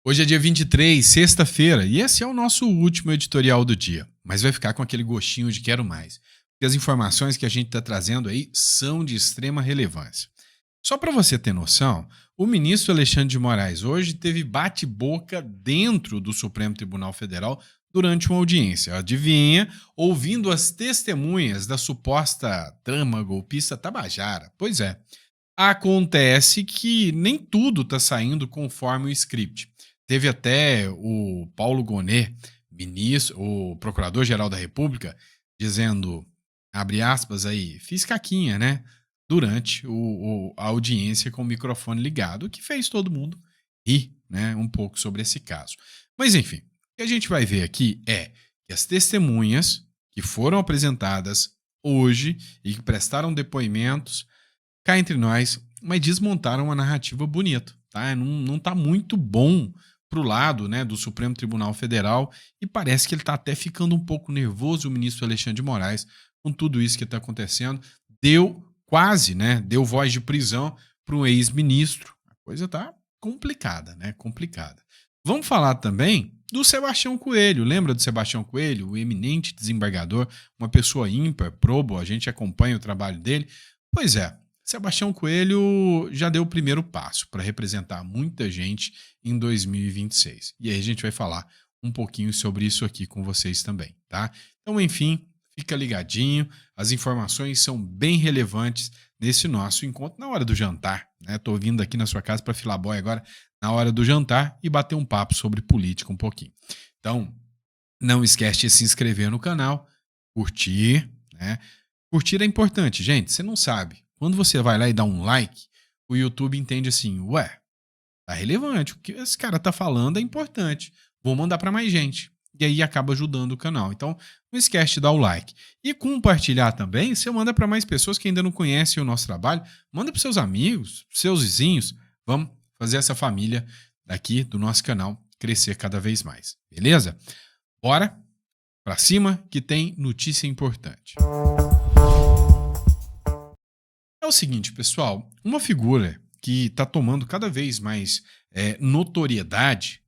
Hoje é dia 23, sexta-feira, e esse é o nosso último editorial do dia. Mas vai ficar com aquele gostinho de quero mais. Porque as informações que a gente está trazendo aí são de extrema relevância. Só para você ter noção, o ministro Alexandre de Moraes hoje teve bate-boca dentro do Supremo Tribunal Federal durante uma audiência. Adivinha? Ouvindo as testemunhas da suposta trama golpista Tabajara. Pois é. Acontece que nem tudo está saindo conforme o script. Teve até o Paulo Gonet, ministro, o Procurador-Geral da República, dizendo, abre aspas aí, fiz caquinha, né? Durante a audiência com o microfone ligado, o que fez todo mundo rir, né? Um pouco sobre esse caso. Mas enfim, o que a gente vai ver aqui é que as testemunhas que foram apresentadas hoje e que prestaram depoimentos cá entre nós, mas desmontaram uma narrativa bonita, tá? Não tá muito bom pro lado, né, do Supremo Tribunal Federal e parece que ele tá até ficando um pouco nervoso, o ministro Alexandre de Moraes, com tudo isso que tá acontecendo. Deu quase, né, deu voz de prisão para um ex-ministro. A coisa tá complicada, né, complicada. Vamos falar também do Sebastião Coelho. Lembra do Sebastião Coelho, o eminente desembargador, uma pessoa ímpar, probo, a gente acompanha o trabalho dele. Pois é, Sebastião Coelho já deu o primeiro passo para representar muita gente em 2026. E aí a gente vai falar um pouquinho sobre isso aqui com vocês também, tá? Então, enfim, fica ligadinho. As informações são bem relevantes nesse nosso encontro na hora do jantar, né? Tô vindo aqui na sua casa para filar boy agora na hora do jantar e bater um papo sobre política um pouquinho. Então, não esquece de se inscrever no canal, curtir, né? Curtir é importante, gente. Você não sabe. Quando você vai lá e dá um like, o YouTube entende assim, ué, tá relevante, o que esse cara tá falando é importante, vou mandar para mais gente. E aí acaba ajudando o canal. Então, não esquece de dar o like. E compartilhar também, você manda para mais pessoas que ainda não conhecem o nosso trabalho, manda para seus amigos, seus vizinhos, vamos fazer essa família daqui do nosso canal crescer cada vez mais. Beleza? Bora para cima que tem notícia importante. É o seguinte, pessoal, uma figura que está tomando cada vez mais notoriedade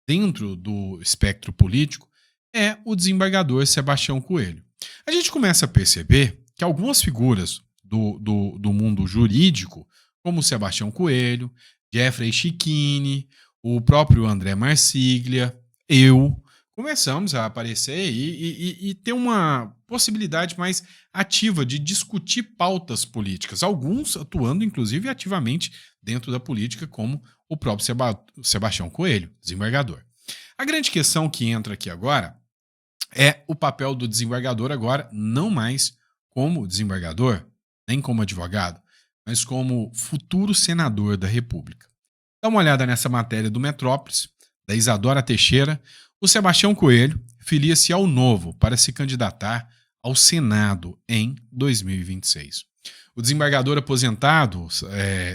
dentro do espectro político é o desembargador Sebastião Coelho. A gente começa a perceber que algumas figuras do mundo jurídico, como o Sebastião Coelho, Jeffrey Chicchini, o próprio André Marsiglia, eu, começamos a aparecer e ter uma possibilidade mais ativa de discutir pautas políticas, alguns atuando inclusive ativamente dentro da política, como o próprio Sebastião Coelho, desembargador. A grande questão que entra aqui agora é o papel do desembargador agora não mais como desembargador, nem como advogado, mas como futuro senador da República. Dá uma olhada nessa matéria do Metrópolis, da Isadora Teixeira. O Sebastião Coelho filia-se ao Novo para se candidatar ao Senado em 2026. O desembargador aposentado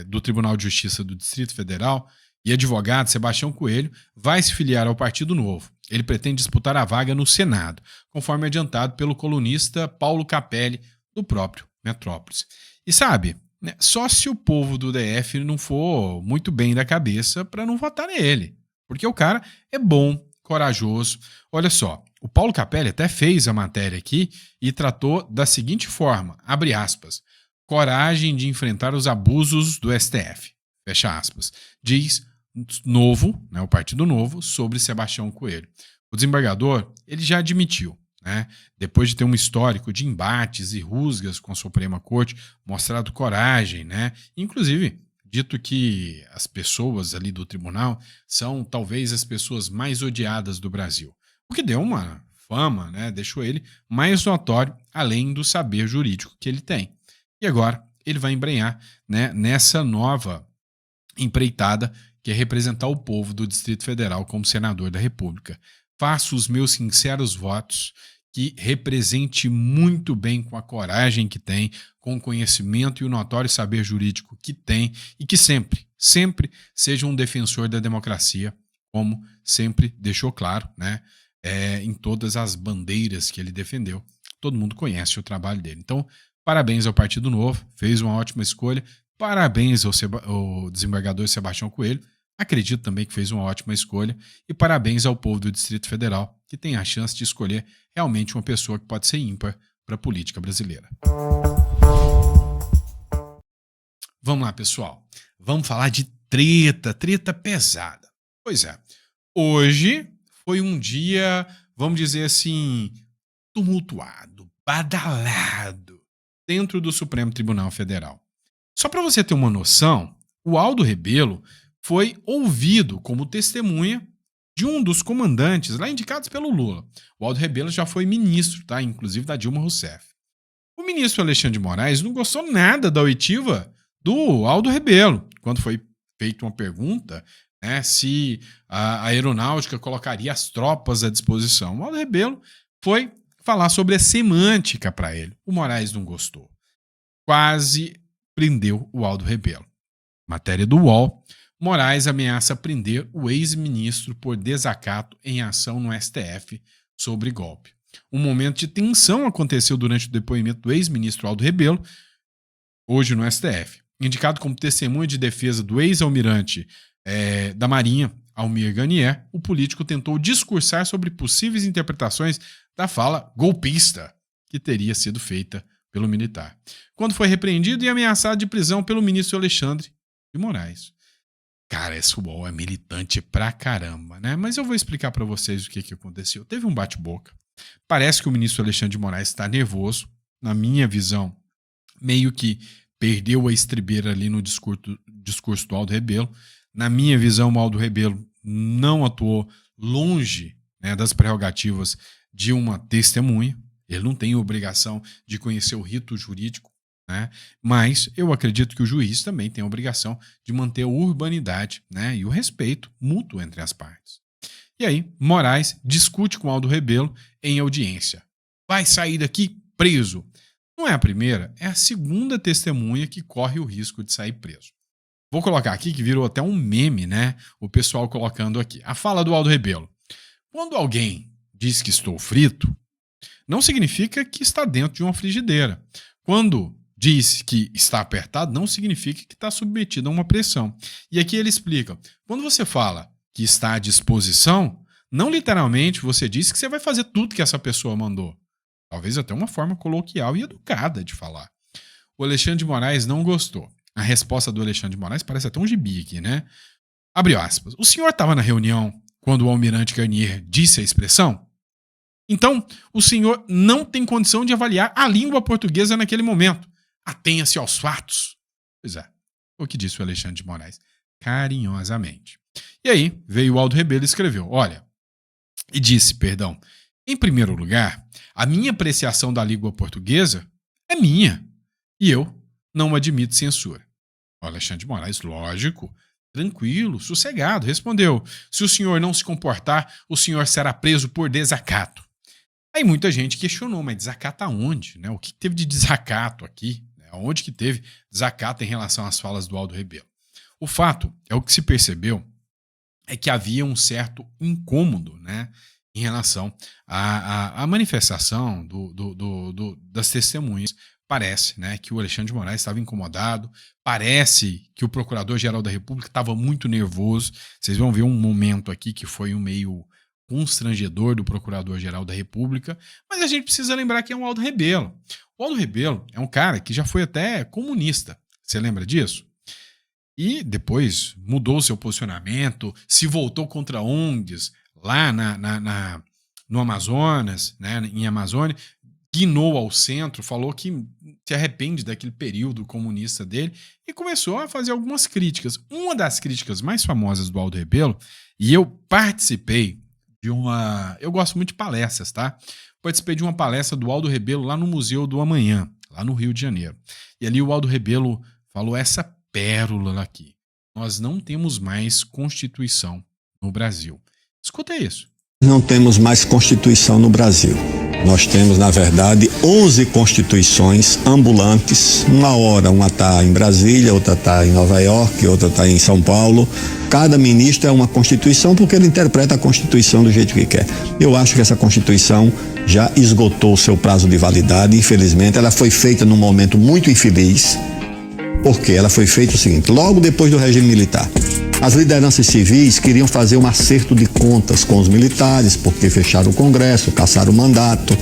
do Tribunal de Justiça do Distrito Federal e advogado Sebastião Coelho vai se filiar ao Partido Novo. Ele pretende disputar a vaga no Senado, conforme adiantado pelo colunista Paulo Capelli, do próprio Metrópolis. E sabe, né, só se o povo do DF não for muito bem da cabeça para não votar nele. Porque o cara é bom, corajoso. Olha só, o Paulo Capelli até fez a matéria aqui e tratou da seguinte forma, abre aspas, coragem de enfrentar os abusos do STF, fecha aspas, diz Novo, né, o Partido Novo, sobre Sebastião Coelho. O desembargador, ele já admitiu, né, depois de ter um histórico de embates e rusgas com a Suprema Corte, mostrado coragem, né, inclusive dito que as pessoas ali do tribunal são talvez as pessoas mais odiadas do Brasil. O que deu uma fama, né? Deixou ele mais notório, além do saber jurídico que ele tem. E agora ele vai embrenhar, né, nessa nova empreitada que é representar o povo do Distrito Federal como senador da República. Faço os meus sinceros votos que represente muito bem com a coragem que tem, com o conhecimento e o notório saber jurídico que tem e que sempre, sempre seja um defensor da democracia, como sempre deixou claro, né, em todas as bandeiras que ele defendeu. Todo mundo conhece o trabalho dele. Então, parabéns ao Partido Novo, fez uma ótima escolha. Parabéns ao desembargador Sebastião Coelho. Acredito também que fez uma ótima escolha e parabéns ao povo do Distrito Federal, que tem a chance de escolher realmente uma pessoa que pode ser ímpar para a política brasileira. Vamos lá, pessoal. Vamos falar de treta pesada. Pois é, hoje foi um dia, vamos dizer assim, tumultuado, badalado, dentro do Supremo Tribunal Federal. Só para você ter uma noção, o Aldo Rebelo foi ouvido como testemunha de um dos comandantes lá indicados pelo Lula. O Aldo Rebelo já foi ministro, tá? Inclusive da Dilma Rousseff. O ministro Alexandre de Moraes não gostou nada da oitiva do Aldo Rebelo, quando foi feita uma pergunta, né, se a aeronáutica colocaria as tropas à disposição. O Aldo Rebelo foi falar sobre a semântica para ele. O Moraes não gostou. Quase prendeu o Aldo Rebelo. Matéria do UOL. Moraes ameaça prender o ex-ministro por desacato em ação no STF sobre golpe. Um momento de tensão aconteceu durante o depoimento do ex-ministro Aldo Rebelo, hoje no STF. Indicado como testemunha de defesa do ex-almirante da Marinha, Almir Garnier, o político tentou discursar sobre possíveis interpretações da fala golpista que teria sido feita pelo militar, quando foi repreendido e ameaçado de prisão pelo ministro Alexandre de Moraes. Cara, esse UOL é militante pra caramba, né? Mas eu vou explicar pra vocês o que aconteceu. Teve um bate-boca. Parece que o ministro Alexandre de Moraes está nervoso. Na minha visão, meio que perdeu a estribeira ali no discurso do Aldo Rebelo. Na minha visão, o Aldo Rebelo não atuou longe, né, das prerrogativas de uma testemunha. Ele não tem obrigação de conhecer o rito jurídico, né? Mas eu acredito que o juiz também tem a obrigação de manter a urbanidade, né, e o respeito mútuo entre as partes. E aí, Moraes discute com Aldo Rebelo em audiência. Vai sair daqui preso. Não é a primeira, é a segunda testemunha que corre o risco de sair preso. Vou colocar aqui que virou até um meme, né? O pessoal colocando aqui. A fala do Aldo Rebelo. Quando alguém diz que estou frito, não significa que está dentro de uma frigideira. Quando diz que está apertado, não significa que está submetido a uma pressão. E aqui ele explica. Quando você fala que está à disposição, não literalmente você diz que você vai fazer tudo que essa pessoa mandou. Talvez até uma forma coloquial e educada de falar. O Alexandre de Moraes não gostou. A resposta do Alexandre de Moraes parece até um gibi aqui, né? Abre aspas. O senhor estava na reunião quando o almirante Garnier disse a expressão? Então, o senhor não tem condição de avaliar a língua portuguesa naquele momento. Atenha-se aos fatos. Pois é, o que disse o Alexandre de Moraes, carinhosamente. E aí, veio o Aldo Rebelo e escreveu, disse, em primeiro lugar, a minha apreciação da língua portuguesa é minha, e eu não admito censura. O Alexandre de Moraes, lógico, tranquilo, sossegado, respondeu, se o senhor não se comportar, o senhor será preso por desacato. Aí muita gente questionou, mas desacato aonde? Né? O que teve de desacato aqui? Onde que teve desacato em relação às falas do Aldo Rebelo? O fato é o que se percebeu é que havia um certo incômodo, né, em relação à manifestação das testemunhas. Parece, né, que o Alexandre de Moraes estava incomodado, parece que o Procurador-Geral da República estava muito nervoso. Vocês vão ver um momento aqui que foi um meio constrangedor do Procurador-Geral da República, mas a gente precisa lembrar que é um Aldo Rebelo. O Aldo Rebelo é um cara que já foi até comunista, você lembra disso? E depois mudou seu posicionamento, se voltou contra ONGs lá no Amazonas, né, em Amazônia, guinou ao centro, falou que se arrepende daquele período comunista dele e começou a fazer algumas críticas. Uma das críticas mais famosas do Aldo Rebelo, e eu participei de uma... Eu gosto muito de palestras, tá? Participei de uma palestra do Aldo Rebelo lá no Museu do Amanhã, lá no Rio de Janeiro. E ali o Aldo Rebelo falou essa pérola aqui. Nós não temos mais Constituição no Brasil. Escuta isso. Não temos mais Constituição no Brasil. Nós temos, na verdade, 11 constituições ambulantes. Uma hora, uma está em Brasília, outra está em Nova York, outra está em São Paulo. Cada ministro é uma Constituição porque ele interpreta a Constituição do jeito que quer. Eu acho que essa Constituição já esgotou o seu prazo de validade. Infelizmente, ela foi feita num momento muito infeliz. Porque ela foi feita o seguinte, logo depois do regime militar. As lideranças civis queriam fazer um acerto de contas com os militares, porque fecharam o Congresso, cassaram o mandato,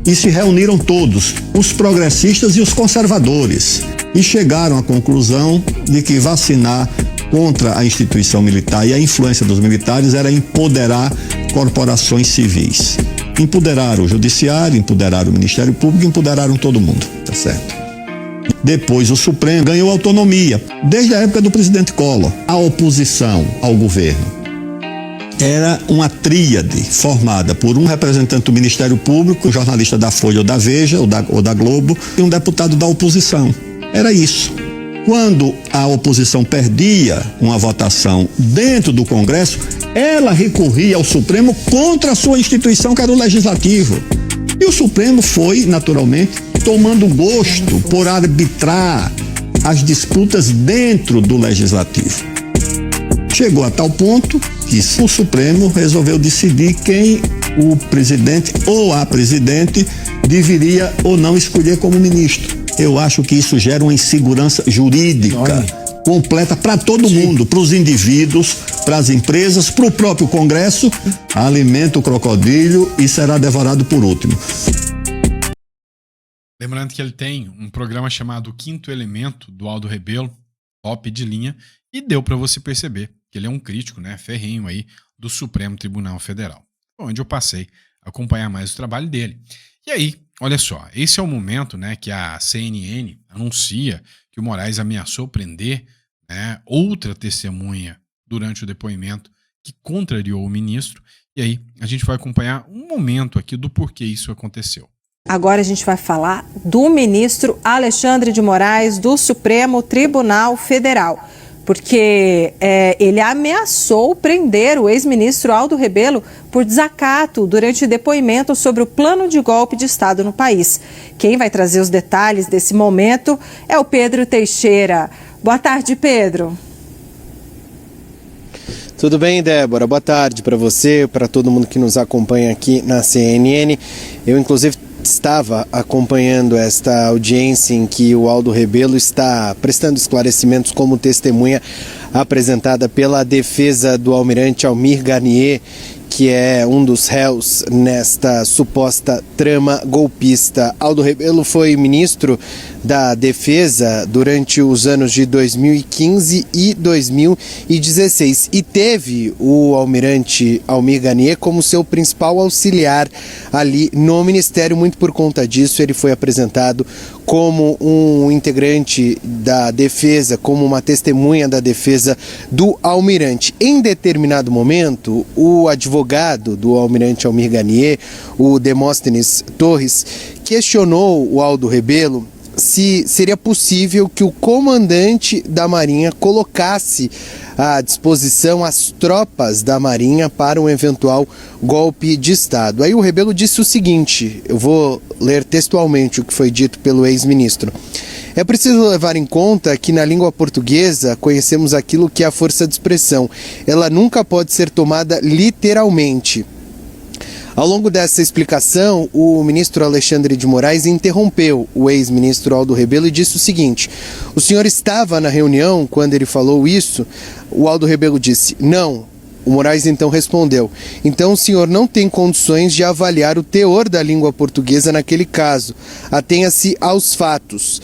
e se reuniram todos, os progressistas e os conservadores, e chegaram à conclusão de que vacinar contra a instituição militar e a influência dos militares era empoderar corporações civis. Empoderaram o judiciário, empoderaram o Ministério Público, empoderaram todo mundo, tá certo? Depois o Supremo ganhou autonomia, desde a época do presidente Collor. A oposição ao governo era uma tríade formada por um representante do Ministério Público, um jornalista da Folha ou da Veja ou da Globo e um deputado da oposição. Era isso. Quando a oposição perdia uma votação dentro do Congresso, ela recorria ao Supremo contra a sua instituição, que era o Legislativo. E o Supremo foi, naturalmente, tomando gosto por arbitrar as disputas dentro do Legislativo. Chegou a tal ponto que o Supremo resolveu decidir quem o presidente ou a presidente deveria ou não escolher como ministro. Eu acho que isso gera uma insegurança jurídica completa para todo mundo, para os indivíduos, para as empresas, para o próprio Congresso. Alimenta o crocodilo e será devorado por último. Lembrando que ele tem um programa chamado Quinto Elemento, do Aldo Rebelo, top de linha, e deu para você perceber que ele é um crítico, né, ferrenho aí do Supremo Tribunal Federal, onde eu passei a acompanhar mais o trabalho dele. E aí, olha só, esse é o momento, né, que a CNN anuncia que o Moraes ameaçou prender, né, outra testemunha durante o depoimento que contrariou o ministro. E aí a gente vai acompanhar um momento aqui do porquê isso aconteceu. Agora a gente vai falar do ministro Alexandre de Moraes do Supremo Tribunal Federal, porque ele ameaçou prender o ex-ministro Aldo Rebelo por desacato durante o depoimento sobre o plano de golpe de Estado no país. Quem vai trazer os detalhes desse momento é o Pedro Teixeira. Boa tarde, Pedro. Tudo bem, Débora? Boa tarde para você, para todo mundo que nos acompanha aqui na CNN. Eu, inclusive, estava acompanhando esta audiência em que o Aldo Rebelo está prestando esclarecimentos como testemunha apresentada pela defesa do almirante Almir Garnier, que é um dos réus nesta suposta trama golpista. Aldo Rebelo foi ministro da Defesa durante os anos de 2015 e 2016 e teve o almirante Almir Garnier como seu principal auxiliar ali no Ministério. Muito por conta disso, ele foi apresentado como um integrante da defesa, como uma testemunha da defesa do almirante. Em determinado momento, o advogado do almirante Almir Garnier, o Demóstenes Torres, questionou o Aldo Rebelo se seria possível que o comandante da Marinha colocasse à disposição as tropas da Marinha para um eventual golpe de Estado. Aí o Rebelo disse o seguinte, eu vou ler textualmente o que foi dito pelo ex-ministro. É preciso levar em conta que na língua portuguesa conhecemos aquilo que é a força de expressão. Ela nunca pode ser tomada literalmente. Ao longo dessa explicação, o ministro Alexandre de Moraes interrompeu o ex-ministro Aldo Rebelo e disse o seguinte: o senhor estava na reunião quando ele falou isso? O Aldo Rebelo disse, não. O Moraes então respondeu, então o senhor não tem condições de avaliar o teor da língua portuguesa naquele caso. Atenha-se aos fatos.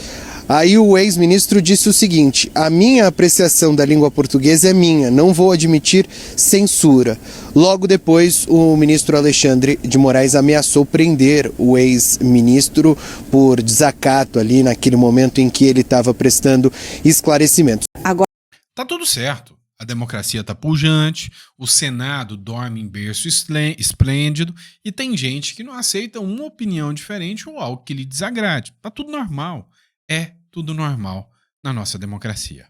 Aí o ex-ministro disse o seguinte, a minha apreciação da língua portuguesa é minha, não vou admitir censura. Logo depois, o ministro Alexandre de Moraes ameaçou prender o ex-ministro por desacato ali naquele momento em que ele estava prestando esclarecimentos. Agora... Tá tudo certo. A democracia tá pujante, o Senado dorme em berço esplêndido e tem gente que não aceita uma opinião diferente ou algo que lhe desagrade. Tá tudo normal. É tudo normal na nossa democracia.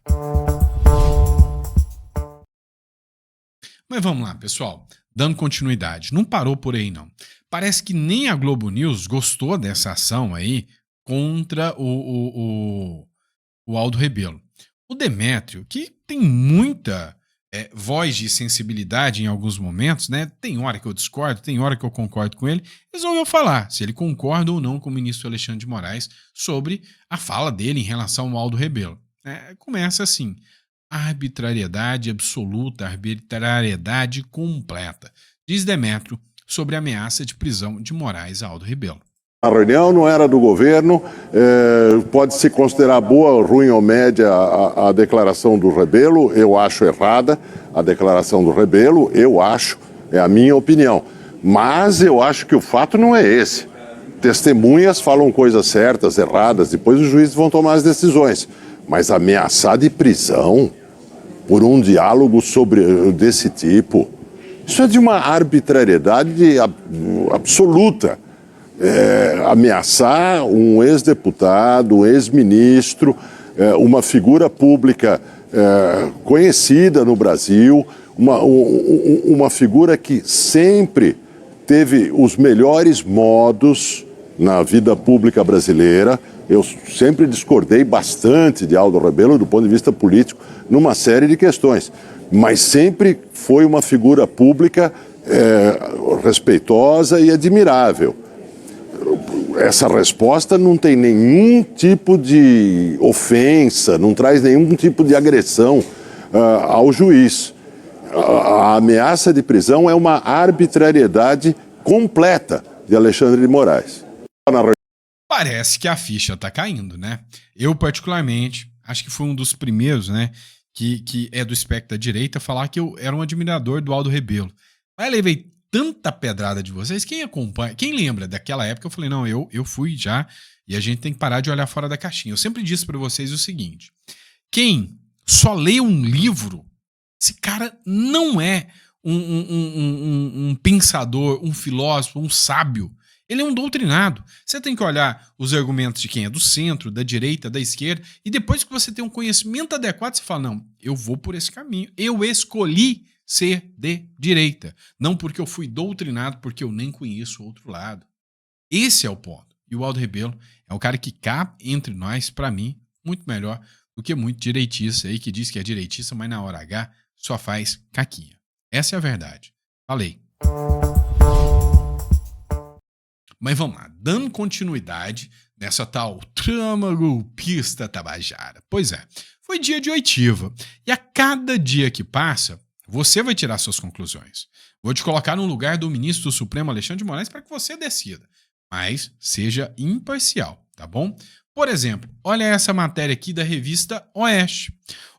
Mas vamos lá, pessoal. Dando continuidade. Não parou por aí, não. Parece que nem a Globo News gostou dessa ação aí contra o Aldo Rebelo. O Demétrio, que tem muita voz de sensibilidade em alguns momentos, né? Tem hora que eu discordo, tem hora que eu concordo com ele, resolveu falar se ele concorda ou não com o ministro Alexandre de Moraes sobre a fala dele em relação ao Aldo Rebelo. Começa assim, arbitrariedade absoluta, arbitrariedade completa, diz Demétrio sobre a ameaça de prisão de Moraes a Aldo Rebelo. A reunião não era do governo, pode-se considerar boa, ruim ou média a declaração do Rebelo, eu acho errada a declaração do Rebelo, eu acho, é a minha opinião, mas eu acho que o fato não é esse. Testemunhas falam coisas certas, erradas, depois os juízes vão tomar as decisões, mas ameaçar de prisão por um diálogo desse tipo, isso é de uma arbitrariedade absoluta. Ameaçar um ex-deputado, um ex-ministro, uma figura pública conhecida no Brasil, uma figura que sempre teve os melhores modos na vida pública brasileira. Eu sempre discordei bastante de Aldo Rebelo do ponto de vista político numa série de questões, mas sempre foi uma figura pública respeitosa e admirável. Essa resposta não tem nenhum tipo de ofensa, não traz nenhum tipo de agressão ao juiz. A ameaça de prisão é uma arbitrariedade completa de Alexandre de Moraes. Parece que a ficha tá caindo, né? Eu, particularmente, acho que fui um dos primeiros, né, que é do espectro da direita, falar que eu era um admirador do Aldo Rebelo. Mas levei tanta pedrada de vocês, quem acompanha, quem lembra daquela época, eu falei, não, eu fui já, e a gente tem que parar de olhar fora da caixinha. Eu sempre disse pra vocês o seguinte, quem só lê um livro, esse cara não é um pensador, um filósofo, um sábio. Ele é um doutrinado. Você tem que olhar os argumentos de quem é do centro, da direita, da esquerda, e depois que você tem um conhecimento adequado, você fala, não, eu vou por esse caminho. Eu escolhi ser de direita. Não porque eu fui doutrinado, porque eu nem conheço o outro lado. Esse é o ponto. E o Aldo Rebelo é o cara que cá entre nós, pra mim, muito melhor do que muito direitista aí que diz que é direitista, mas na hora H só faz caquinha. Essa é a verdade. Falei. Mas vamos lá, dando continuidade nessa tal trama golpista tabajara. Pois é, foi dia de oitiva. E a cada dia que passa, você vai tirar suas conclusões. Vou te colocar no lugar do ministro do Supremo Alexandre de Moraes para que você decida. Mas seja imparcial, tá bom? Por exemplo, olha essa matéria aqui da revista Oeste.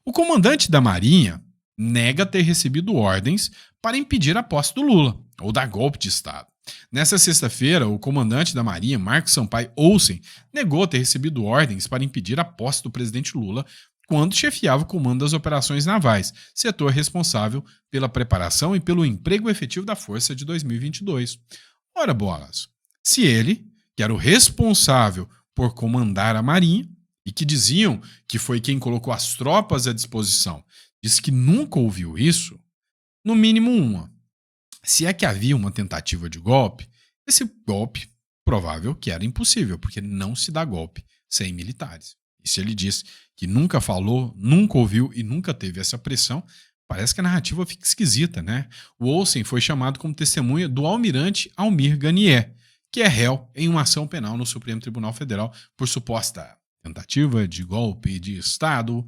O comandante da Marinha nega ter recebido ordens para impedir a posse do Lula, ou dar golpe de Estado. Nessa sexta-feira, o comandante da Marinha, Marcos Sampaio Olsen, negou ter recebido ordens para impedir a posse do presidente Lula quando chefiava o comando das operações navais, setor responsável pela preparação e pelo emprego efetivo da Força de 2022. Ora bolas, se ele, que era o responsável por comandar a Marinha, e que diziam que foi quem colocou as tropas à disposição, disse que nunca ouviu isso, no mínimo uma. Se é que havia uma tentativa de golpe, esse golpe provável que era impossível, porque não se dá golpe sem militares. E se ele diz que nunca falou, nunca ouviu e nunca teve essa pressão, parece que a narrativa fica esquisita, né? O Olsen foi chamado como testemunha do almirante Almir Ganier, que é réu em uma ação penal no Supremo Tribunal Federal por suposta tentativa de golpe de Estado.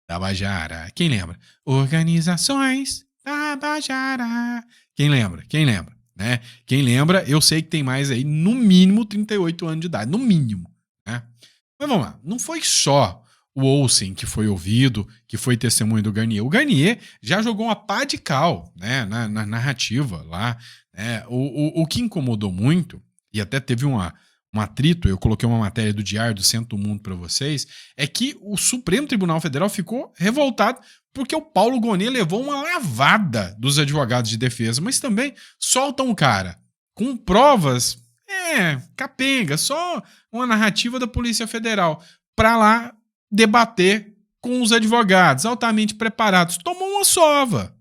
Tabajara. Quem lembra? Organizações Tabajara. Quem lembra? Quem lembra? Né? Quem lembra, eu sei que tem mais aí, no mínimo 38 anos de idade. No mínimo. Né? Mas vamos lá. Não foi só o Olsen que foi ouvido, que foi testemunho do Ganier. O Ganier já jogou uma pá de cal, né, na narrativa lá. Né? O que incomodou muito, e até teve um atrito, eu coloquei uma matéria do Diário do Centro do Mundo para vocês, é que o Supremo Tribunal Federal ficou revoltado porque o Paulo Gonet levou uma lavada dos advogados de defesa, mas também soltam o cara com provas, capenga, só uma narrativa da Polícia Federal, para lá debater com os advogados altamente preparados. Tomou uma sova.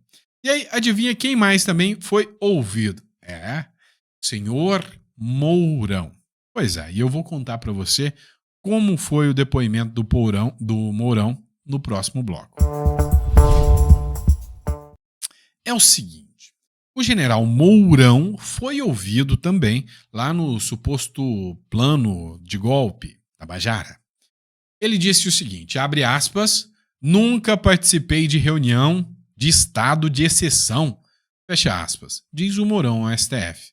E aí, adivinha quem mais também foi ouvido? Senhor Mourão. Pois é, e eu vou contar para você como foi o depoimento do Mourão no próximo bloco. É o seguinte, o general Mourão foi ouvido também lá no suposto plano de golpe, Tabajara. Ele disse o seguinte, abre aspas, Nunca participei de reunião de estado de exceção, fecha aspas, diz o Mourão ao STF.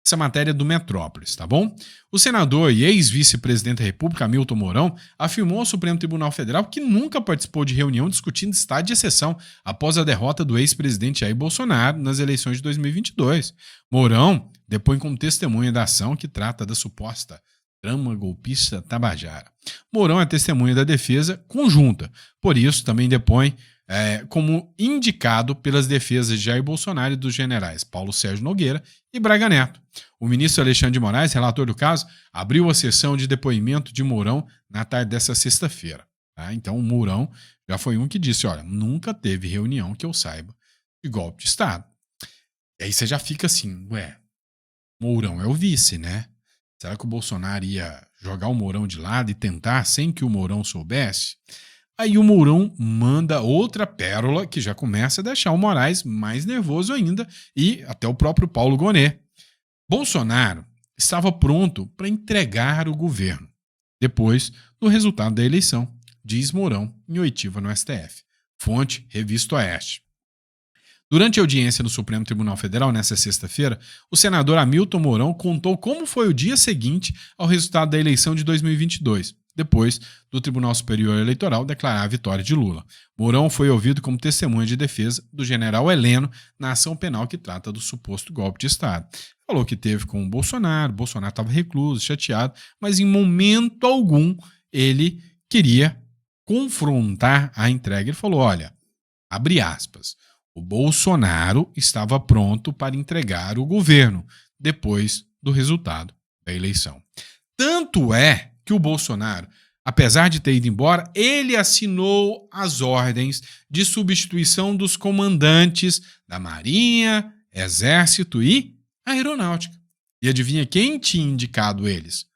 Essa matéria é do Metrópolis, tá bom? O senador e ex-vice-presidente da República, Hamilton Mourão, afirmou ao Supremo Tribunal Federal que nunca participou de reunião discutindo estado de exceção após a derrota do ex-presidente Jair Bolsonaro nas eleições de 2022. Mourão depõe como testemunha da ação que trata da suposta trama golpista Tabajara. Mourão é testemunha da defesa conjunta, por isso também depõe como indicado pelas defesas de Jair Bolsonaro e dos generais Paulo Sérgio Nogueira e Braga Neto. O ministro Alexandre de Moraes, relator do caso, abriu a sessão de depoimento de Mourão na tarde dessa sexta-feira. Tá? Então o Mourão já foi um que disse, olha, nunca teve reunião que eu saiba de golpe de Estado. E aí você já fica assim, Mourão é o vice, né? Será que o Bolsonaro ia jogar o Mourão de lado e tentar sem que o Mourão soubesse? Aí o Mourão manda outra pérola que já começa a deixar o Moraes mais nervoso ainda e até o próprio Paulo Gonet. Bolsonaro estava pronto para entregar o governo depois do resultado da eleição, diz Mourão em oitiva no STF. Fonte, Revista Oeste. Durante a audiência no Supremo Tribunal Federal, nesta sexta-feira, o senador Hamilton Mourão contou como foi o dia seguinte ao resultado da eleição de 2022, depois do Tribunal Superior Eleitoral declarar a vitória de Lula. Mourão foi ouvido como testemunha de defesa do general Heleno na ação penal que trata do suposto golpe de Estado. Falou que teve com o Bolsonaro estava recluso, chateado, mas em momento algum ele queria confrontar a entrega. Ele falou, olha, abre aspas, o Bolsonaro estava pronto para entregar o governo depois do resultado da eleição. Tanto é que o Bolsonaro, apesar de ter ido embora, ele assinou as ordens de substituição dos comandantes da Marinha, Exército e Aeronáutica. E adivinha quem tinha indicado eles?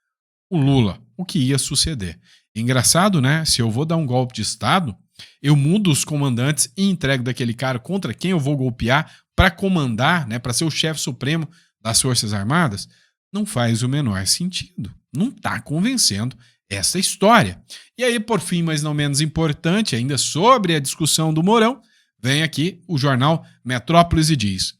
O Lula, o que ia suceder. Engraçado, né? Se eu vou dar um golpe de Estado, eu mudo os comandantes e entrego daquele cara contra quem eu vou golpear para comandar, né, para ser o chefe supremo das Forças Armadas, não faz o menor sentido. Não está convencendo essa história. E aí, por fim, mas não menos importante, ainda sobre a discussão do Mourão, vem aqui o jornal Metrópolis e diz,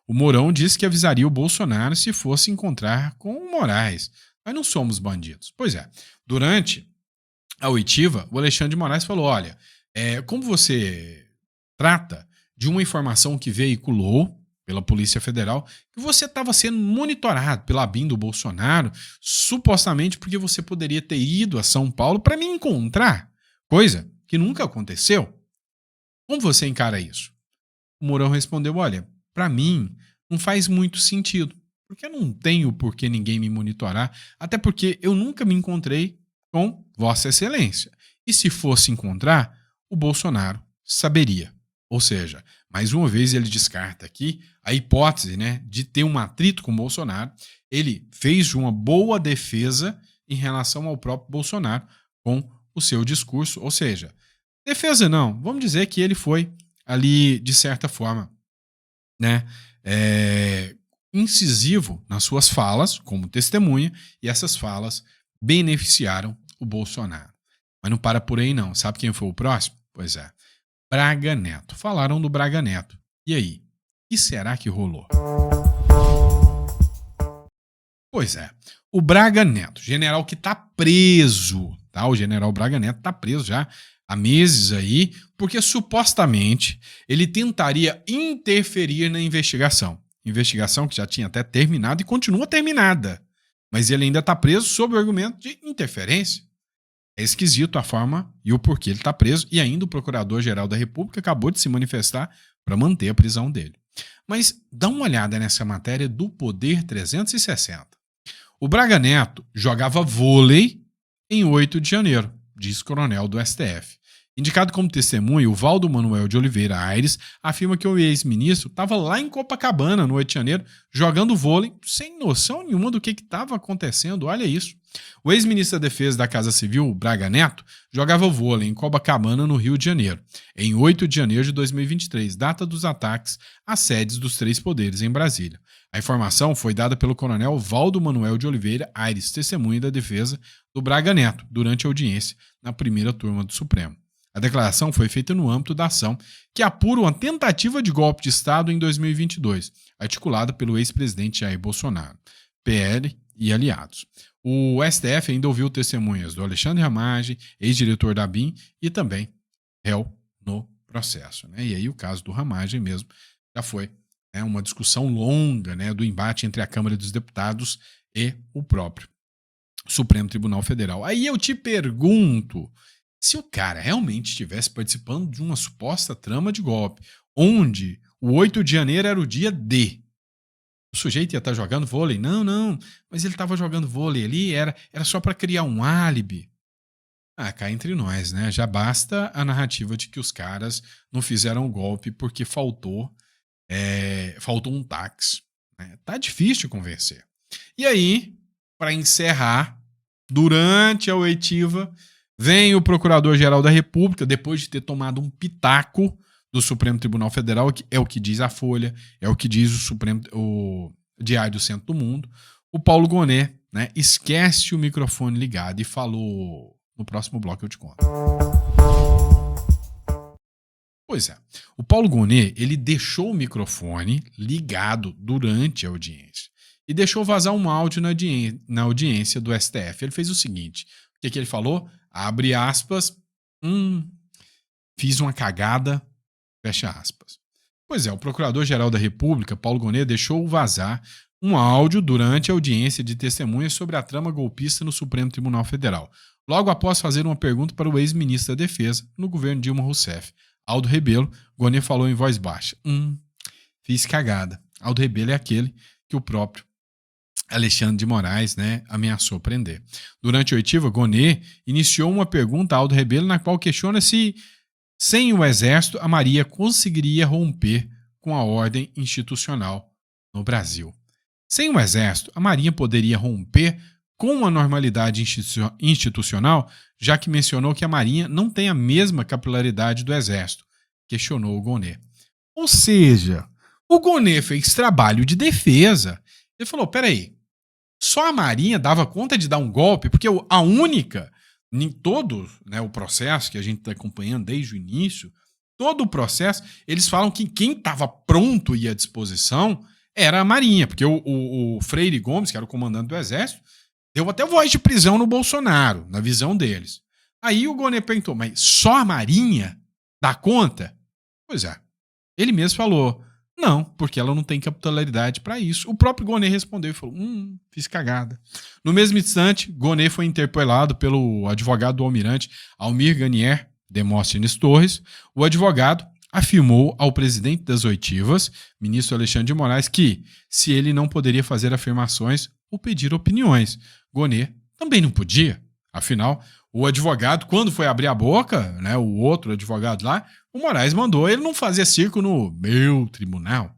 o Mourão disse que avisaria o Bolsonaro se fosse encontrar com o Moraes. Nós não somos bandidos. Pois é, durante a oitiva, o Alexandre de Moraes falou, olha, como você trata de uma informação que veiculou pela Polícia Federal, que você estava sendo monitorado pela ABIN do Bolsonaro, supostamente porque você poderia ter ido a São Paulo para me encontrar, coisa que nunca aconteceu. Como você encara isso? O Mourão respondeu, olha, para mim não faz muito sentido, porque eu não tenho por que ninguém me monitorar, até porque eu nunca me encontrei com Vossa Excelência. E se fosse encontrar, o Bolsonaro saberia. Ou seja, mais uma vez ele descarta aqui a hipótese, né, de ter um atrito com o Bolsonaro. Ele fez uma boa defesa em relação ao próprio Bolsonaro com o seu discurso. Ou seja, defesa não, vamos dizer que ele foi ali, de certa forma, né, incisivo nas suas falas, como testemunha, e essas falas beneficiaram o Bolsonaro. Mas não para por aí não. Sabe quem foi o próximo? Pois é, Braga Neto. Falaram do Braga Neto. E aí? O que será que rolou? Pois é, o Braga Neto, general que está preso, tá? O general Braga Neto está preso já há meses aí, porque supostamente ele tentaria interferir na investigação. Investigação que já tinha até terminado e continua terminada. Mas ele ainda está preso sob o argumento de interferência. É esquisito a forma e o porquê ele está preso, e ainda o Procurador-Geral da República acabou de se manifestar para manter a prisão dele. Mas dá uma olhada nessa matéria do Poder 360. O Braga Neto jogava vôlei em 8 de janeiro, diz coronel do STF. Indicado como testemunha, o Valdo Manuel de Oliveira Aires afirma que o ex-ministro estava lá em Copacabana, no 8 de janeiro, jogando vôlei, sem noção nenhuma do que estava acontecendo. Olha isso. O ex-ministro da Defesa da Casa Civil, Braga Neto, jogava vôlei em Copacabana, no Rio de Janeiro, em 8 de janeiro de 2023, data dos ataques às sedes dos 3 poderes em Brasília. A informação foi dada pelo coronel Valdo Manuel de Oliveira Aires, testemunha da defesa do Braga Neto, durante a audiência na primeira turma do Supremo. A declaração foi feita no âmbito da ação que apura uma tentativa de golpe de Estado em 2022, articulada pelo ex-presidente Jair Bolsonaro, PL e aliados. O STF ainda ouviu testemunhas do Alexandre Ramagem, ex-diretor da BIM, e também réu no processo. Né? E aí o caso do Ramagem mesmo já foi uma discussão longa, né, do embate entre a Câmara dos Deputados e o próprio Supremo Tribunal Federal. Aí eu te pergunto, se o cara realmente estivesse participando de uma suposta trama de golpe, onde o 8 de janeiro era o dia D, o sujeito ia estar jogando vôlei? Não, mas ele estava jogando vôlei ali, era só para criar um álibi. Cá entre nós, né? Já basta a narrativa de que os caras não fizeram o golpe porque faltou um táxi. Né? Tá difícil de convencer. E aí, para encerrar, durante a oitiva, vem o Procurador-Geral da República, depois de ter tomado um pitaco do Supremo Tribunal Federal, que é o que diz a Folha, é o que diz o Diário do Centro do Mundo. O Paulo Gonet, né, esquece o microfone ligado e falou... No próximo bloco eu te conto. Pois é. O Paulo Gonet, ele deixou o microfone ligado durante a audiência e deixou vazar um áudio na audiência do STF. Ele fez o seguinte, o que ele falou? Abre aspas, fiz uma cagada, fecha aspas. Pois é, o Procurador-Geral da República, Paulo Gonet, deixou vazar um áudio durante a audiência de testemunhas sobre a trama golpista no Supremo Tribunal Federal, logo após fazer uma pergunta para o ex-ministro da Defesa no governo Dilma Rousseff, Aldo Rebelo. Gonet falou em voz baixa. Fiz cagada. Aldo Rebelo é aquele que o próprio Alexandre de Moraes, né, ameaçou prender. Durante a oitiva, Gonet iniciou uma pergunta a Aldo Rebelo na qual questiona se, sem o Exército, a Marinha conseguiria romper com a ordem institucional no Brasil. Sem o Exército, a Marinha poderia romper com a normalidade institucional, já que mencionou que a Marinha não tem a mesma capilaridade do Exército, questionou o Gonet. Ou seja, o Gonet fez trabalho de defesa. Ele falou, peraí, só a Marinha dava conta de dar um golpe, porque a única, em todo, né, o processo que a gente está acompanhando desde o início, todo o processo, eles falam que quem estava pronto e à disposição era a Marinha, porque o Freire Gomes, que era o comandante do Exército, deu até voz de prisão no Bolsonaro, na visão deles. Aí o Gonet perguntou, mas só a Marinha dá conta? Pois é. Ele mesmo falou, não, porque ela não tem capilaridade para isso. O próprio Gonet respondeu e falou, fiz cagada. No mesmo instante, Gonet foi interpelado pelo advogado do almirante Almir Ganier Demóstenes Torres. O advogado afirmou ao presidente das oitivas, ministro Alexandre de Moraes, que se ele não poderia fazer afirmações ou pedir opiniões, Gonet também não podia. Afinal, o advogado, quando foi abrir a boca, né, o outro advogado lá, o Moraes mandou ele não fazer circo no meu tribunal.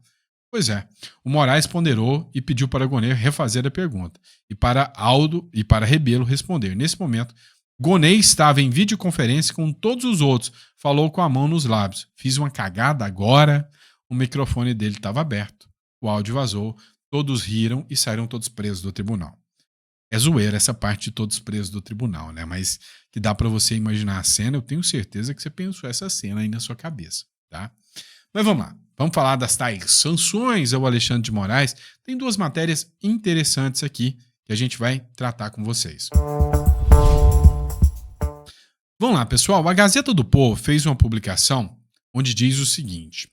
Pois é, o Moraes ponderou e pediu para Gonet refazer a pergunta e para Aldo e para Rebelo responder. Nesse momento, Gonet estava em videoconferência com todos os outros, falou com a mão nos lábios. Fiz uma cagada agora, o microfone dele estava aberto, o áudio vazou, todos riram e saíram todos presos do tribunal. É zoeira essa parte de todos presos do tribunal, né? Mas que dá para você imaginar a cena, eu tenho certeza que você pensou essa cena aí na sua cabeça, tá? Mas vamos lá, vamos falar das tais sanções ao Alexandre de Moraes. Tem duas matérias interessantes aqui que a gente vai tratar com vocês. Vamos lá, pessoal. A Gazeta do Povo fez uma publicação onde diz o seguinte: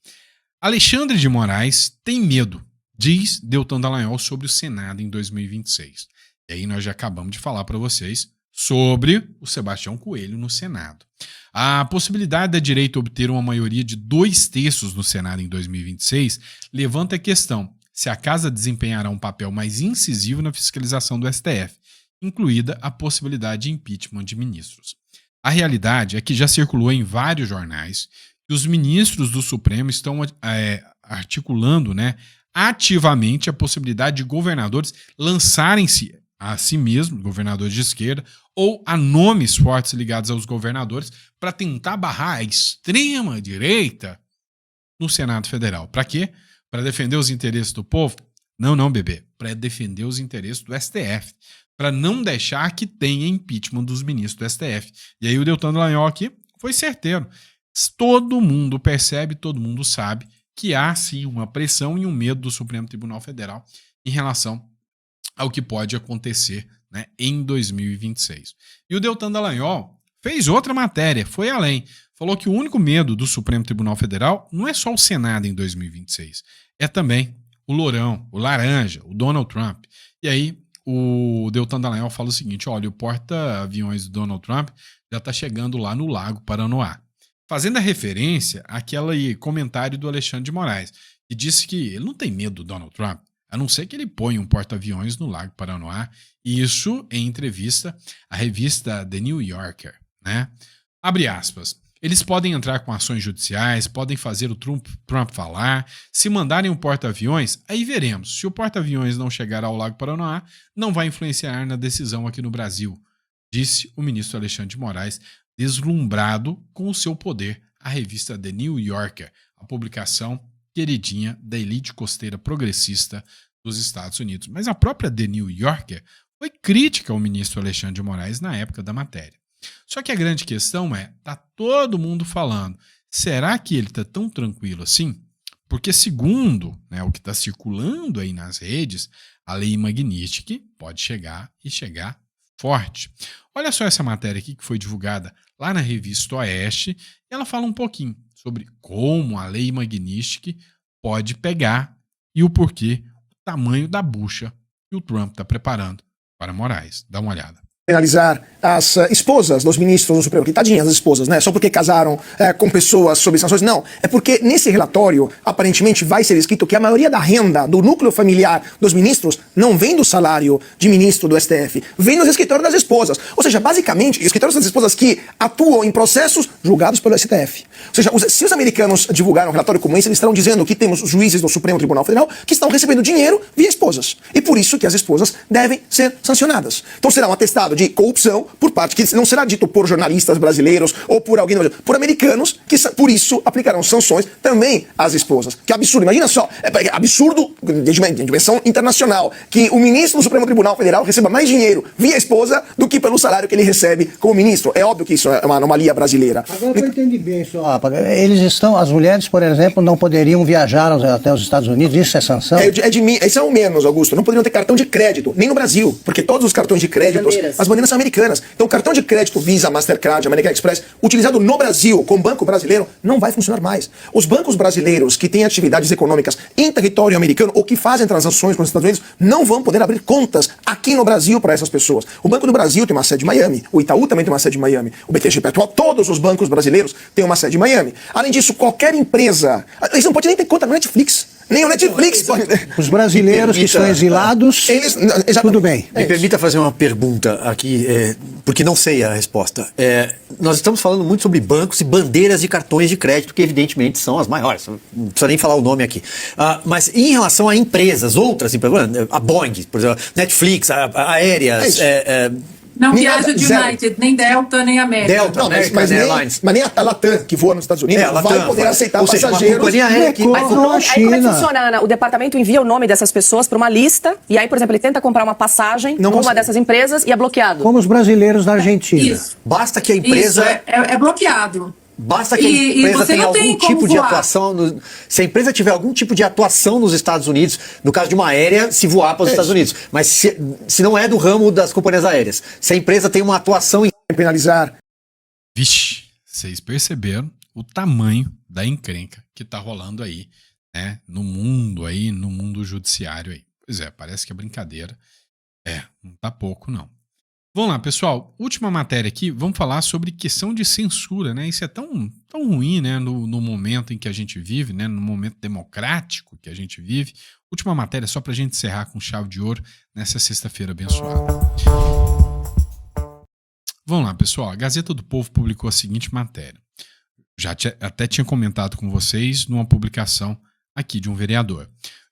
Alexandre de Moraes tem medo, diz Deltan Dallagnol sobre o Senado em 2026. E aí nós já acabamos de falar para vocês sobre o Sebastião Coelho no Senado. A possibilidade da direita obter uma maioria de 2/3 no Senado em 2026 levanta a questão se a casa desempenhará um papel mais incisivo na fiscalização do STF, incluída a possibilidade de impeachment de ministros. A realidade é que já circulou em vários jornais que os ministros do Supremo estão articulando, né, ativamente a possibilidade de governadores lançarem-se a si mesmos, governadores de esquerda, ou a nomes fortes ligados aos governadores, para tentar barrar a extrema-direita no Senado Federal. Para quê? Para defender os interesses do povo? Não, bebê. Para defender os interesses do STF. Para não deixar que tenha impeachment dos ministros do STF. E aí o Deltan Dallagnol aqui, foi certeiro. Todo mundo percebe, todo mundo sabe que há sim uma pressão e um medo do Supremo Tribunal Federal em relação ao que pode acontecer, né, em 2026. E o Deltan Dallagnol fez outra matéria, foi além. Falou que o único medo do Supremo Tribunal Federal não é só o Senado em 2026, é também o Lourão, o Laranja, o Donald Trump. E aí o Deltan Dallagnol fala o seguinte: olha, o porta-aviões do Donald Trump já está chegando lá no Lago Paranoá. Fazendo a referência àquele comentário do Alexandre de Moraes, que disse que ele não tem medo do Donald Trump, a não ser que ele ponha um porta-aviões no Lago Paranoá, e isso em entrevista à revista The New Yorker, né? Abre aspas. Eles podem entrar com ações judiciais, podem fazer o Trump falar, se mandarem um porta-aviões, aí veremos. Se o porta-aviões não chegar ao Lago Paranoá, não vai influenciar na decisão aqui no Brasil, disse o ministro Alexandre de Moraes, deslumbrado com o seu poder à revista The New Yorker, a publicação queridinha da elite costeira progressista dos Estados Unidos. Mas a própria The New Yorker foi crítica ao ministro Alexandre de Moraes na época da matéria. Só que a grande questão é, tá todo mundo falando, será que ele tá tão tranquilo assim? Porque segundo, né, o que está circulando aí nas redes, a lei Magnitsky pode chegar e chegar forte. Olha só essa matéria aqui que foi divulgada lá na revista Oeste, e ela fala um pouquinho sobre como a lei Magnitsky pode pegar e o porquê, o tamanho da bucha que o Trump está preparando para Moraes. Dá uma olhada. Penalizar as esposas dos ministros do Supremo, que tadinhas as esposas, né? Só porque casaram com pessoas sob sanções. Não, é porque nesse relatório, aparentemente, vai ser escrito que a maioria da renda do núcleo familiar dos ministros não vem do salário de ministro do STF, vem dos escritórios das esposas. Ou seja, basicamente, escritórios das esposas que atuam em processos julgados pelo STF. Ou seja, se os americanos divulgaram um relatório como esse, eles estarão dizendo que temos juízes do Supremo Tribunal Federal que estão recebendo dinheiro via esposas. E por isso que as esposas devem ser sancionadas. Então será um atestado de corrupção por parte, que não será dito por jornalistas brasileiros ou por alguém, por americanos, que por isso aplicarão sanções também às esposas. Que absurdo, imagina só, é absurdo de dimensão internacional, que o ministro do Supremo Tribunal Federal receba mais dinheiro via esposa do que pelo salário que ele recebe como ministro. É óbvio que isso é uma anomalia brasileira. Agora eu entendi bem isso, eles estão, as mulheres, por exemplo, não poderiam viajar até os Estados Unidos, isso é sanção? Isso é o menos, Augusto, não poderiam ter cartão de crédito, nem no Brasil, porque todos os cartões de crédito, as bandeiras são americanas. Então, o cartão de crédito Visa, Mastercard, American Express, utilizado no Brasil com banco brasileiro, não vai funcionar mais. Os bancos brasileiros que têm atividades econômicas em território americano ou que fazem transações com os Estados Unidos não vão poder abrir contas aqui no Brasil para essas pessoas. O Banco do Brasil tem uma sede em Miami, o Itaú também tem uma sede em Miami, o BTG Pactual, todos os bancos brasileiros têm uma sede em Miami. Além disso, qualquer empresa, eles não podem nem ter conta no Netflix. Nem o Netflix pode. Os brasileiros que estão exilados, tudo bem. Me permita fazer uma pergunta aqui, porque não sei a resposta. Nós estamos falando muito sobre bancos e bandeiras de cartões de crédito, que evidentemente são as maiores. Não precisa nem falar o nome aqui. Mas em relação a empresas, outras empresas, a Boeing, por exemplo, Netflix, a aéreas... Não viaja de United, nem Delta, nem América. Delta, não, mas nem a Latam, que voa nos Estados Unidos, vai poder aceitar passageiros. Mas como é que funciona, Ana? O departamento envia o nome dessas pessoas para uma lista, e aí, por exemplo, ele tenta comprar uma passagem numa dessas empresas e é bloqueado. Como os brasileiros da Argentina. Isso. Basta que a empresa... Isso, é bloqueado. Basta que a empresa tenha algum tipo de atuação. Se a empresa tiver algum tipo de atuação nos Estados Unidos, no caso de uma aérea, se voar para os Estados Unidos. Mas se não é do ramo das companhias aéreas, se a empresa tem uma atuação em penalizar. Vixe, vocês perceberam o tamanho da encrenca que tá rolando aí, né? No mundo judiciário aí. Pois é, parece que é brincadeira. Não tá pouco, não. Vamos lá, pessoal. Última matéria aqui, vamos falar sobre questão de censura, né? Isso é tão ruim, né? No momento em que a gente vive, né? No momento democrático que a gente vive. Última matéria só pra gente encerrar com chave de ouro nessa sexta-feira abençoada. Vamos lá, pessoal. A Gazeta do Povo publicou a seguinte matéria. Até tinha comentado com vocês numa publicação aqui de um vereador.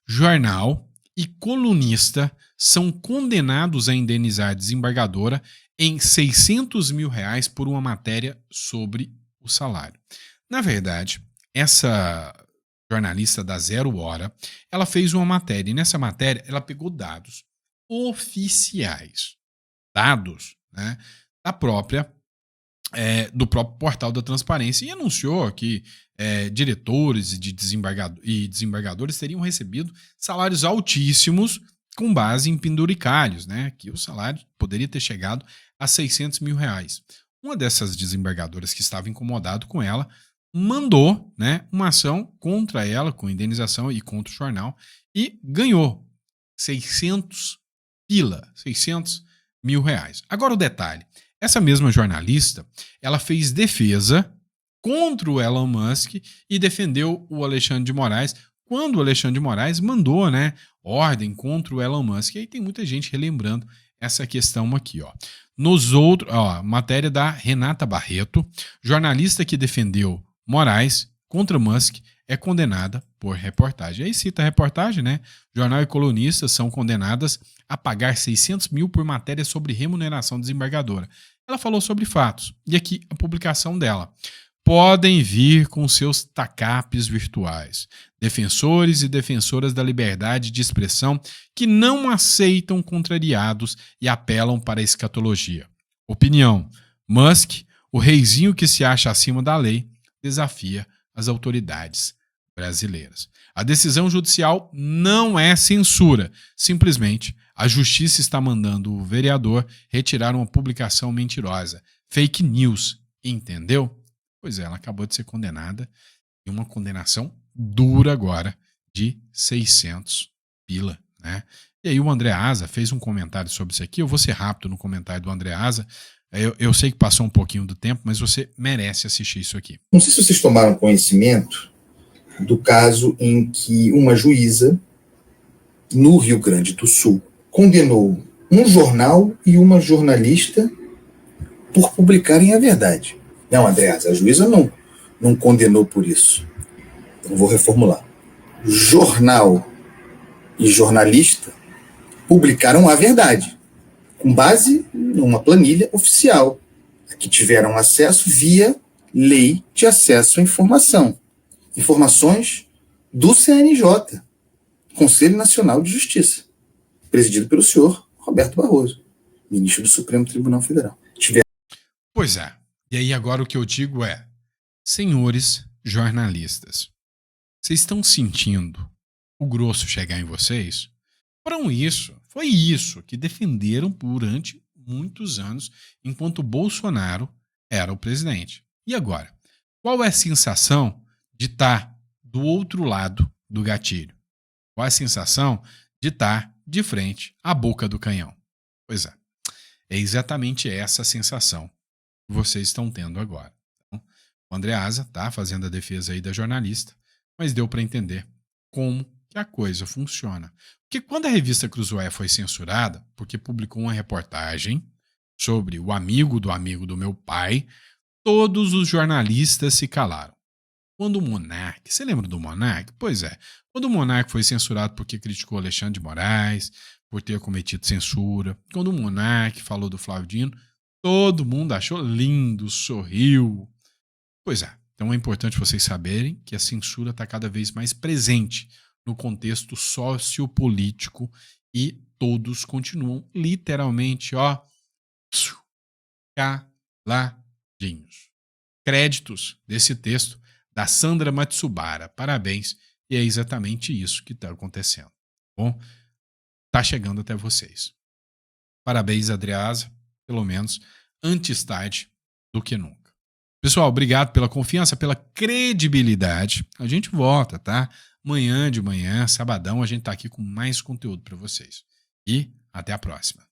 Jornal e colunista são condenados a indenizar a desembargadora em R$600 mil por uma matéria sobre o salário. Na verdade, essa jornalista da Zero Hora, ela fez uma matéria, e nessa matéria ela pegou dados oficiais, dados, né, da própria do próprio portal da transparência e anunciou que diretores e desembargadores teriam recebido salários altíssimos com base em penduricalhos, né? Que o salário poderia ter chegado a R$600 mil. Uma dessas desembargadoras que estava incomodado com ela mandou, né, uma ação contra ela, com indenização e contra o jornal, e ganhou 600 mil reais. Agora o detalhe, essa mesma jornalista, ela fez defesa contra o Elon Musk e defendeu o Alexandre de Moraes, quando o Alexandre de Moraes mandou, né, ordem contra o Elon Musk. E aí tem muita gente relembrando essa questão aqui, ó. Matéria da Renata Barreto, jornalista que defendeu Moraes contra Musk é condenada por reportagem. Aí cita a reportagem, né? Jornal e colunistas são condenadas a pagar 600 mil por matéria sobre remuneração desembargadora. Ela falou sobre fatos. E aqui a publicação dela. Podem vir com seus tacapes virtuais. Defensores e defensoras da liberdade de expressão que não aceitam contrariados e apelam para a escatologia. Opinião. Musk, o reizinho que se acha acima da lei, desafia as autoridades brasileiras. A decisão judicial não é censura. Simplesmente, a justiça está mandando o vereador retirar uma publicação mentirosa. Fake news. Entendeu? Pois é, ela acabou de ser condenada e uma condenação dura agora de 600 pila, né? E aí o André Asa fez um comentário sobre isso aqui. Eu vou ser rápido no comentário do André Asa. Eu sei que passou um pouquinho do tempo, mas você merece assistir isso aqui. Não sei se vocês tomaram conhecimento do caso em que uma juíza no Rio Grande do Sul condenou um jornal e uma jornalista por publicarem a verdade. Não, Andréas, a juíza não condenou por isso. Eu vou reformular. Jornal e jornalista publicaram a verdade, com base numa planilha oficial, a que tiveram acesso via Lei de Acesso à Informação. Informações do CNJ, Conselho Nacional de Justiça, presidido pelo senhor Roberto Barroso, ministro do Supremo Tribunal Federal. Pois é. E aí agora o que eu digo é, senhores jornalistas, vocês estão sentindo o grosso chegar em vocês? Foi isso que defenderam durante muitos anos, enquanto Bolsonaro era o presidente. E agora? Qual é a sensação de estar do outro lado do gatilho? Qual é a sensação de estar de frente à boca do canhão? Pois é exatamente essa sensação que vocês estão tendo agora. Então, o André Asa está fazendo a defesa aí da jornalista, mas deu para entender como que a coisa funciona. Porque quando a revista Cruzoé foi censurada, porque publicou uma reportagem sobre o amigo do meu pai, todos os jornalistas se calaram. Quando o Monark, você lembra do Monark? Pois é, quando o Monark foi censurado porque criticou Alexandre de Moraes, por ter cometido censura, quando o Monark falou do Flávio Dino, todo mundo achou lindo, sorriu. Pois é, então é importante vocês saberem que a censura está cada vez mais presente no contexto sociopolítico e todos continuam literalmente, caladinhos. Créditos desse texto da Sandra Matsubara. Parabéns. E é exatamente isso que está acontecendo. Bom, está chegando até vocês. Parabéns, Andreasa. Pelo menos antes tarde do que nunca. Pessoal, obrigado pela confiança, pela credibilidade. A gente volta, tá? Amanhã de manhã, sabadão, a gente tá aqui com mais conteúdo para vocês. E até a próxima.